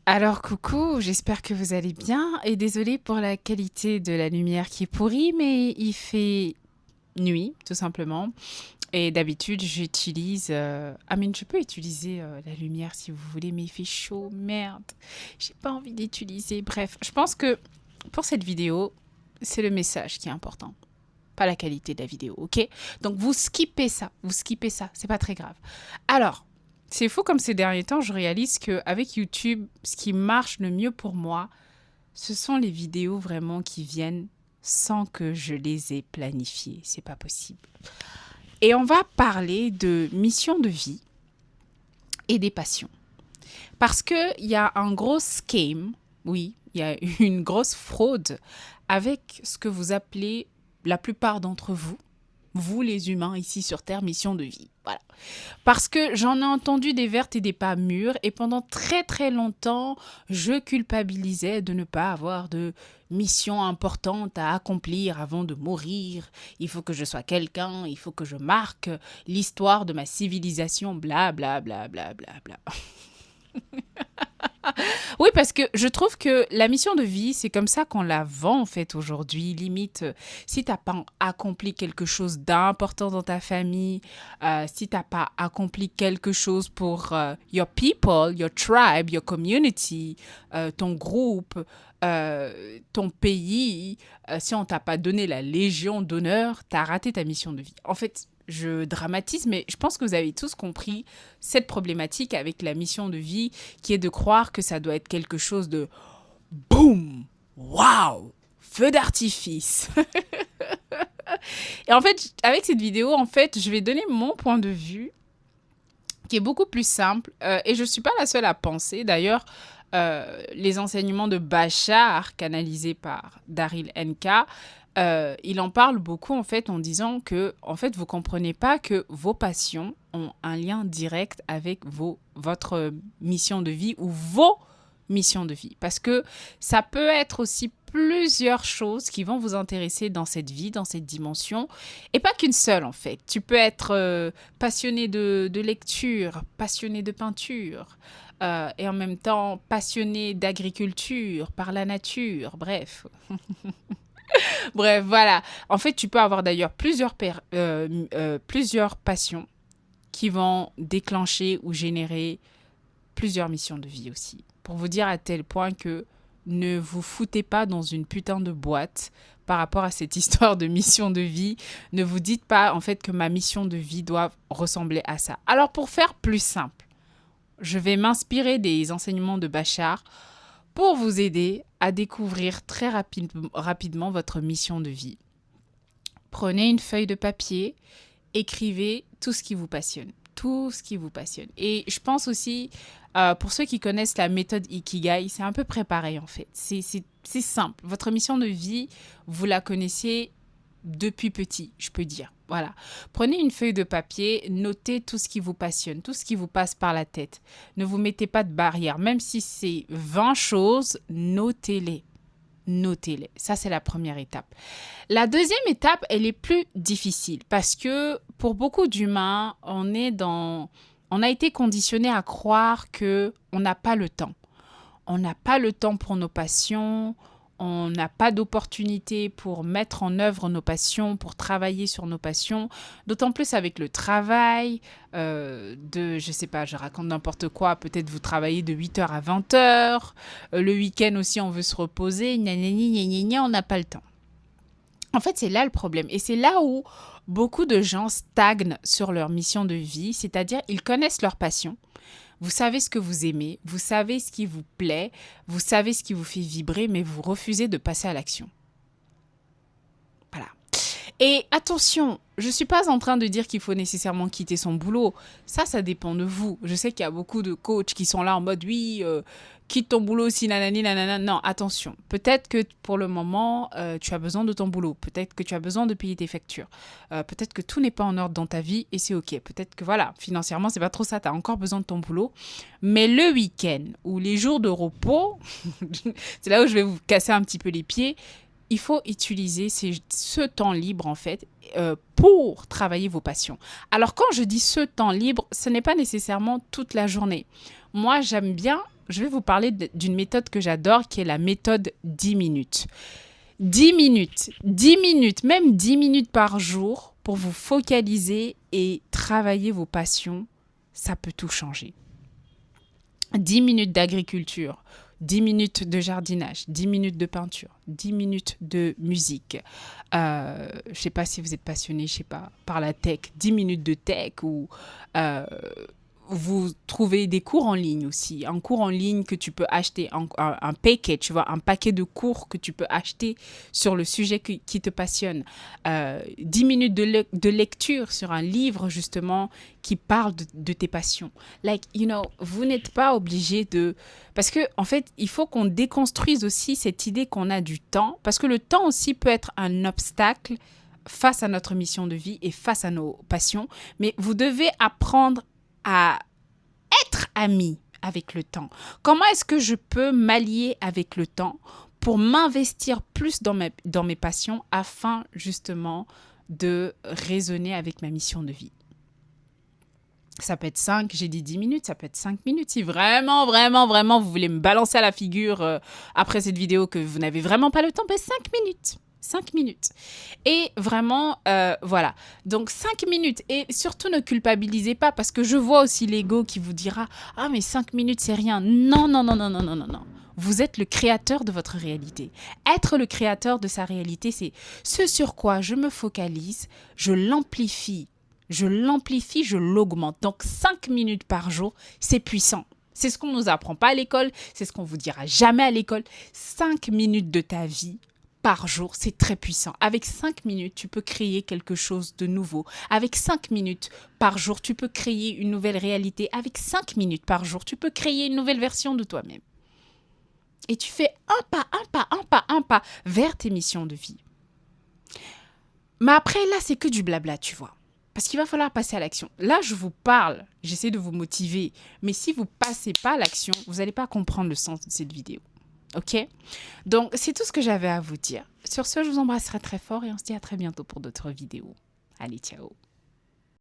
Alors coucou, j'espère que vous allez bien et désolée pour la qualité de la lumière qui est pourrie, mais il fait nuit tout simplement. Et d'habitude j'utilise... je peux utiliser la lumière si vous voulez, mais il fait chaud, merde. J'ai pas envie d'utiliser. Bref, je pense que pour cette vidéo, c'est le message qui est important. Pas la qualité de la vidéo, ok? Donc vous skippez ça, c'est pas très grave. Alors, c'est fou comme ces derniers temps, je réalise qu'avec YouTube, ce qui marche le mieux pour moi, ce sont les vidéos vraiment qui viennent sans que je les ai planifiées. C'est pas possible. Et on va parler de mission de vie et des passions. Parce qu'il y a un gros scam, oui, il y a une grosse fraude avec ce que vous appelez la plupart d'entre vous, vous les humains ici sur Terre, mission de vie. Voilà. Parce que j'en ai entendu des vertes et des pas mûres et pendant très très longtemps, je culpabilisais de ne pas avoir de mission importante à accomplir avant de mourir. Il faut que je sois quelqu'un, il faut que je marque l'histoire de ma civilisation, bla bla bla bla bla bla. Oui, parce que je trouve que la mission de vie, c'est comme ça qu'on la vend en fait aujourd'hui. Limite, si t'as pas accompli quelque chose d'important dans ta famille, si t'as pas accompli quelque chose pour your people, your tribe, your community, ton groupe, ton pays, si on t'a pas donné la Légion d'honneur, t'as raté ta mission de vie. En fait, je dramatise, mais je pense que vous avez tous compris cette problématique avec la mission de vie qui est de croire que ça doit être quelque chose de boum, waouh, feu d'artifice. Et en fait, avec cette vidéo, en fait, je vais donner mon point de vue qui est beaucoup plus simple et je ne suis pas la seule à penser. D'ailleurs, les enseignements de Bachar, canalisés par Daryl Nk, il en parle beaucoup en fait en disant que en fait vous comprenez pas que vos passions ont un lien direct avec votre mission de vie ou vos missions de vie parce que ça peut être aussi plusieurs choses qui vont vous intéresser dans cette vie, dans cette dimension et pas qu'une seule en fait. Tu peux être passionné de lecture, passionné de peinture, et en même temps passionné d'agriculture, par la nature, bref. Bref, voilà. En fait, tu peux avoir d'ailleurs plusieurs passions qui vont déclencher ou générer plusieurs missions de vie aussi. Pour vous dire à tel point que ne vous foutez pas dans une putain de boîte par rapport à cette histoire de mission de vie. Ne vous dites pas en fait que ma mission de vie doit ressembler à ça. Alors pour faire plus simple, je vais m'inspirer des enseignements de Bachar pour vous aider à découvrir très rapidement votre mission de vie. Prenez une feuille de papier, écrivez tout ce qui vous passionne. Tout ce qui vous passionne. Et je pense aussi, pour ceux qui connaissent la méthode Ikigai, c'est un peu préparé en fait. C'est simple. Votre mission de vie, vous la connaissez depuis petit, je peux dire. Voilà. Prenez une feuille de papier, notez tout ce qui vous passionne, tout ce qui vous passe par la tête. Ne vous mettez pas de barrière. Même si c'est 20 choses, notez-les. Notez-les. Ça, c'est la première étape. La deuxième étape, elle est plus difficile parce que pour beaucoup d'humains, on a été conditionné à croire que on n'a pas le temps. On n'a pas le temps pour nos passions. On n'a pas d'opportunité pour mettre en œuvre nos passions, pour travailler sur nos passions, d'autant plus avec le travail, je sais pas, je raconte n'importe quoi, peut-être vous travaillez de 8h à 20h, le week-end aussi on veut se reposer, on n'a pas le temps. En fait, c'est là le problème. Et c'est là où beaucoup de gens stagnent sur leur mission de vie, c'est-à-dire ils connaissent leur passion. Vous savez ce que vous aimez, vous savez ce qui vous plaît, vous savez ce qui vous fait vibrer, mais vous refusez de passer à l'action. Voilà. Et attention, je ne suis pas en train de dire qu'il faut nécessairement quitter son boulot. Ça dépend de vous. Je sais qu'il y a beaucoup de coachs qui sont là en mode oui, quitte ton boulot si nanani nanana. Non, attention. Peut-être que pour le moment, tu as besoin de ton boulot. Peut-être que tu as besoin de payer tes factures. Peut-être que tout n'est pas en ordre dans ta vie et c'est ok. Peut-être que voilà, financièrement, c'est pas trop ça. Tu as encore besoin de ton boulot. Mais le week-end ou les jours de repos, c'est là où je vais vous casser un petit peu les pieds. Il faut utiliser ce temps libre, en fait, pour travailler vos passions. Alors, quand je dis ce temps libre, ce n'est pas nécessairement toute la journée. Moi, j'aime bien je vais vous parler d'une méthode que j'adore, qui est la méthode 10 minutes. 10 minutes, 10 minutes, même 10 minutes par jour pour vous focaliser et travailler vos passions, ça peut tout changer. 10 minutes d'agriculture, 10 minutes de jardinage, 10 minutes de peinture, 10 minutes de musique. Je ne sais pas si vous êtes passionné, je sais pas, par la tech, 10 minutes de tech ou vous trouvez des cours en ligne aussi. Un cours en ligne que tu peux acheter, un paquet, tu vois, un paquet de cours que tu peux acheter sur le sujet qui te passionne. 10 minutes de lecture sur un livre, justement, qui parle de tes passions. Like, vous n'êtes pas obligé de... Parce que, en fait, il faut qu'on déconstruise aussi cette idée qu'on a du temps. Parce que le temps aussi peut être un obstacle face à notre mission de vie et face à nos passions. Mais vous devez apprendre à être ami avec le temps. Comment est-ce que je peux m'allier avec le temps pour m'investir plus dans mes passions afin justement de raisonner avec ma mission de vie? Ça peut être 5, j'ai dit 10 minutes, ça peut être 5 minutes. Si vraiment, vraiment, vraiment, vous voulez me balancer à la figure après cette vidéo que vous n'avez vraiment pas le temps, ben 5 minutes. 5 minutes. Et vraiment, voilà. Donc, 5 minutes. Et surtout, ne culpabilisez pas parce que je vois aussi l'ego qui vous dira « Ah, mais 5 minutes, c'est rien. » Non, non, non, non, non, non, non, non. Vous êtes le créateur de votre réalité. Être le créateur de sa réalité, c'est ce sur quoi je me focalise, je l'amplifie. Je l'augmente. Donc, 5 minutes par jour, c'est puissant. C'est ce qu'on ne nous apprend pas à l'école. C'est ce qu'on ne vous dira jamais à l'école. 5 minutes de ta vie par jour, c'est très puissant. Avec 5 minutes, tu peux créer quelque chose de nouveau. Avec 5 minutes par jour, tu peux créer une nouvelle réalité. Avec 5 minutes par jour, tu peux créer une nouvelle version de toi-même. Et tu fais un pas vers tes missions de vie. Mais après, là, c'est que du blabla, tu vois. Parce qu'il va falloir passer à l'action. Là, je vous parle, j'essaie de vous motiver. Mais si vous ne passez pas à l'action, vous n'allez pas comprendre le sens de cette vidéo. Ok? Donc, c'est tout ce que j'avais à vous dire. Sur ce, je vous embrasserai très fort et on se dit à très bientôt pour d'autres vidéos. Allez, ciao!